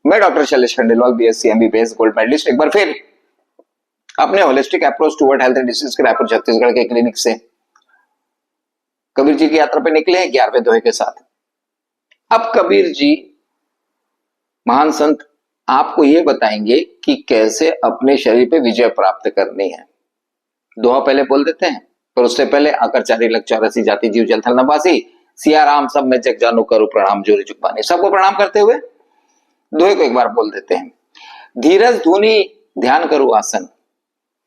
मैं doctor Shailesh Khandelwal, BSc MBBS gold medalist, एक बार फिर अपने holistic approach toward health and disease के रायपुर छत्तीसगढ़ के क्लिनिक से कबीर जी की यात्रा पे निकले हैं 11वें दोहे के साथ। अब कबीर जी महान संत आपको ये बताएंगे कि कैसे अपने शरीर पे विजय प्राप्त करनी है। दोहा पहले बोल देते हैं, पर उससे पहले आकर चारी लग 84 जाति जीव जल थल नवासी, सिया राम सब में जग जानो करो प्रणाम जोरी जुगबानी। सबको प्रणाम करते हुए दोहे को एक बार बोल देते हैं। धीरज धूनी ध्यान करो आसन,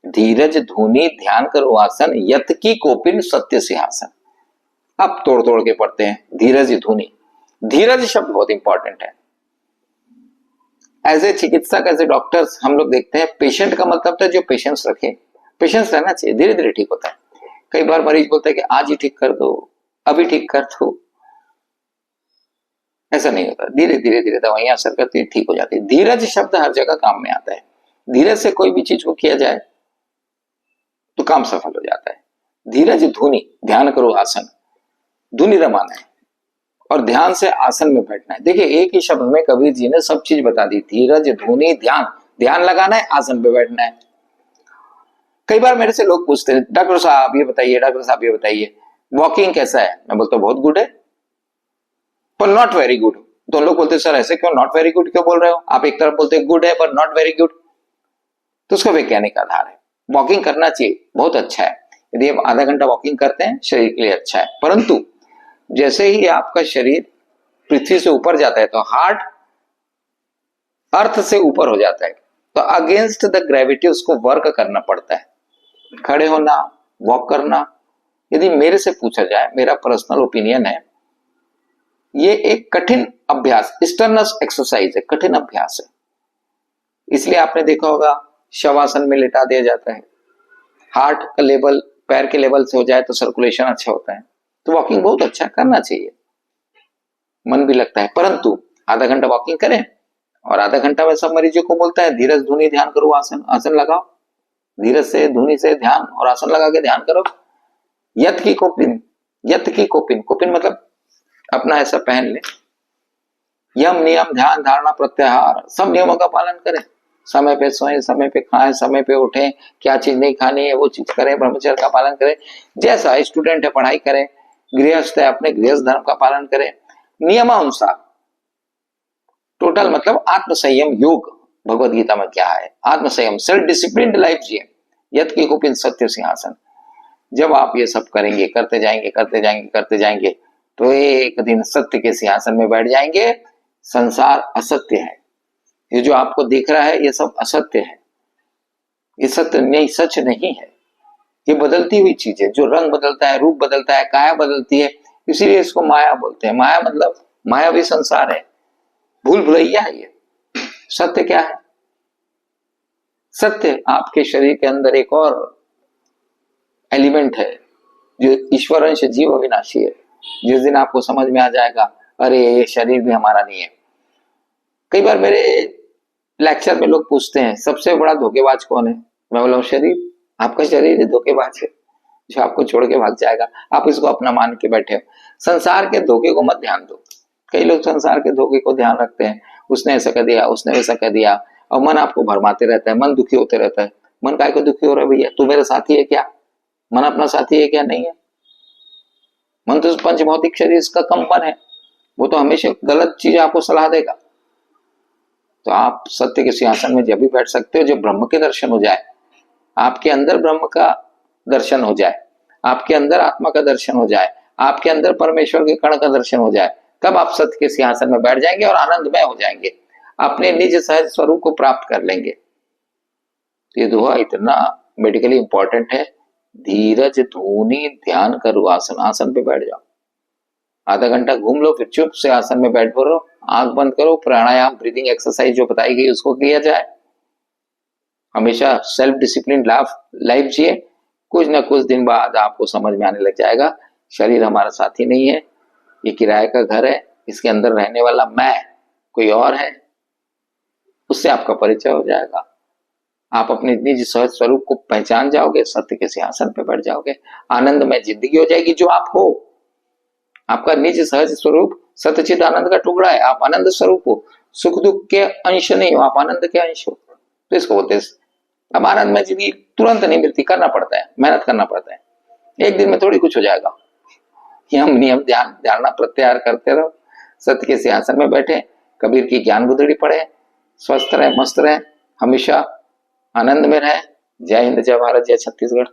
धीरज धूनी ध्यान करो आसन, यत की कोपिन सत्य सिंहासन। अब तोड़ तोड़ के पढ़ते हैं धीरज धूनी। धीरज शब्द बहुत इंपॉर्टेंट है। एज ए चिकित्सक, एज ए डॉक्टर्स हम लोग देखते हैं पेशेंट का मतलब तो जो पेशेंस रखे, पेशेंस रहना चाहिए, धीरे धीरे ठीक होता है। कई बार मरीज बोलता है कि आज ही ठीक कर दो, अभी ठीक कर दो, ऐसा नहीं होता। धीरे धीरे धीरे दवाइयां असर करती है, ठीक हो जाती है। धीरज शब्द हर जगह काम में आता है। धीरज से कोई भी चीज को किया जाए तो काम सफल हो जाता है। धीरज धूनी ध्यान करो आसन, धुनी रमाना है और ध्यान से आसन में बैठना है। देखिए एक ही शब्द में कबीर जी ने सब चीज बता दी। धीरज धुनी ध्यान, ध्यान लगाना है, आसन पे बैठना है। कई बार मेरे से लोग पूछते हैं डॉक्टर साहब ये बताइए, डॉक्टर साहब ये बताइए वॉकिंग कैसा है। मैं बोलता हूँ बहुत गुड है, पर नॉट वेरी गुड। तो लोग बोलते सर ऐसे क्यों, नॉट वेरी गुड क्यों बोल रहे हो आप? एक तरफ बोलते गुड है पर नॉट वेरी गुड, तो उसका वैज्ञानिक आधार है। वॉकिंग करना चाहिए, बहुत अच्छा है। यदि आप आधा घंटा वॉकिंग करते हैं शरीर के लिए अच्छा है, परंतु जैसे ही आपका शरीर पृथ्वी से ऊपर जाता है तो हार्ट अर्थ से ऊपर हो जाता है, तो अगेंस्ट द ग्रेविटी उसको वर्क करना पड़ता है। खड़े होना, वॉक करना, यदि मेरे से पूछा जाए, मेरा पर्सनल ओपिनियन है, ये एक कठिन अभ्यास, स्टर्नस एक्सरसाइज है, कठिन अभ्यास है। इसलिए आपने देखा होगा शवासन में लेटा दिया जाता है। हार्ट का लेवल पैर के लेवल से हो जाए तो सर्कुलेशन अच्छा होता है। तो वॉकिंग बहुत अच्छा करना चाहिए, मन भी लगता है। परंतु आधा घंटा वॉकिंग करें और आधा घंटा में सब मरीजों को बोलता है धीरज धुनी ध्यान करो आसन, आसन लगाओ। धीरज से धुनी से ध्यान और आसन लगा के ध्यान करो। यत की कोपिन, यत की कोपिन, कोपिन मतलब अपना ऐसा पहन ले। यम नियम ध्यान धारणा प्रत्याहार, सब नियमों का पालन करें। समय पे सोएं, समय पे खाएं, समय पे उठें, क्या चीज नहीं खानी है वो चीज करें, ब्रह्मचर्य का पालन करें। जैसा स्टूडेंट है पढ़ाई करें, गृहस्थ है अपने गृहस्थ धर्म का पालन करें नियमानुसार। टोटल मतलब आत्म संयम योग भगवत गीता में क्या है, आत्म संयम, सेल्फ डिसिप्लिन्ड लाइफ जिए। यत की कोपिन सत्य सिंहासन। जब आप ये सब करेंगे, करते जाएंगे करते जाएंगे करते जाएंगे, तो एक दिन सत्य के सिंहासन में बैठ जाएंगे। संसार असत्य है, ये जो आपको दिख रहा है ये सब असत्य है, ये सत्य नहीं, सच नहीं है। ये बदलती हुई चीज है, जो रंग बदलता है, रूप बदलता है, काया बदलती है, इसीलिए इसको माया बोलते हैं। माया मतलब मायावी संसार है, भूल भुलैया है ये। सत्य क्या है? सत्य आपके शरीर के अंदर एक और एलिमेंट है जो ईश्वर अंश जीव अविनाशी है। जिस दिन आपको समझ में आ जाएगा अरे ये शरीर भी हमारा नहीं है। कई बार मेरे लेक्चर में लोग पूछते हैं सबसे बड़ा धोखेबाज कौन है? मैं बोला शरीर। आपका शरीर धोखेबाज है जो आपको छोड़ के भाग जाएगा। आप इसको अपना मान के बैठे हो। संसार के धोखे को मत ध्यान दो। कई लोग संसार के धोखे को ध्यान रखते हैं, उसने ऐसा कर दिया, उसने वैसा कर दिया, और मन आपको भरमाते रहता है, मन दुखी होते रहता है। मन काय को दुखी हो रहा है भैया? तू मेरा साथी है क्या? मन अपना साथी है क्या? नहीं है। मन तो पंच भौतिक शरीर इसका कंपन है, वो तो हमेशा गलत चीज आपको सलाह देगा। तो आप सत्य के सिंहासन में जब भी बैठ सकते हो जब ब्रह्म के दर्शन हो जाए, आपके अंदर ब्रह्म का दर्शन हो जाए, आपके अंदर आत्मा का दर्शन हो जाए, आपके अंदर परमेश्वर के कण का दर्शन हो जाए, तब आप सत्य के सिंहासन में बैठ जाएंगे और आनंदमय हो जाएंगे, अपने निज सहज स्वरूप को प्राप्त कर लेंगे। ये दोहा इतना मेडिकली इंपॉर्टेंट है। धीरज धूनी ध्यान करो आसन, आसन पे बैठ जाओ। आधा घंटा घूम लो, फिर चुप से आसन में बैठ पड़ो, आंख बंद करो, प्राणायाम ब्रीदिंग एक्सरसाइज जो बताई गई उसको किया जाए। हमेशा सेल्फ डिसिप्लिन लाइफ जिए। कुछ ना कुछ दिन बाद आपको समझ में आने लग जाएगा शरीर हमारा साथी नहीं है, ये किराए का घर है, इसके अंदर रहने वाला मैं कोई और है। उससे आपका परिचय हो जाएगा, आप अपने निज सहज स्वरूप को पहचान जाओगे, सत्य के सिंहासन पे बैठ जाओगे, आनंदमय जिंदगी हो जाएगी जो आप हो। आपका निज सहज स्वरूप सत्यचित आनंद का टुकड़ा है, आप आनंद स्वरूप हो। सुख दुख के अंश नहीं हो, आप आनंद के अंश हो, तो इसको बोलते हैं। अब आनंद में जिंदगी तुरंत नहीं मिलती, करना पड़ता है, मेहनत करना पड़ता है, एक दिन में थोड़ी कुछ हो जाएगा। यम नियम ध्यान धारणा प्रत्याहार करते रहो, सत्य के सिंहासन में बैठे, कबीर की ज्ञान गुदड़ी पड़े, स्वस्थ रहे, मस्त रहे, हमेशा आनंद में रहे। जय हिंद, जय भारत, जय छत्तीसगढ़।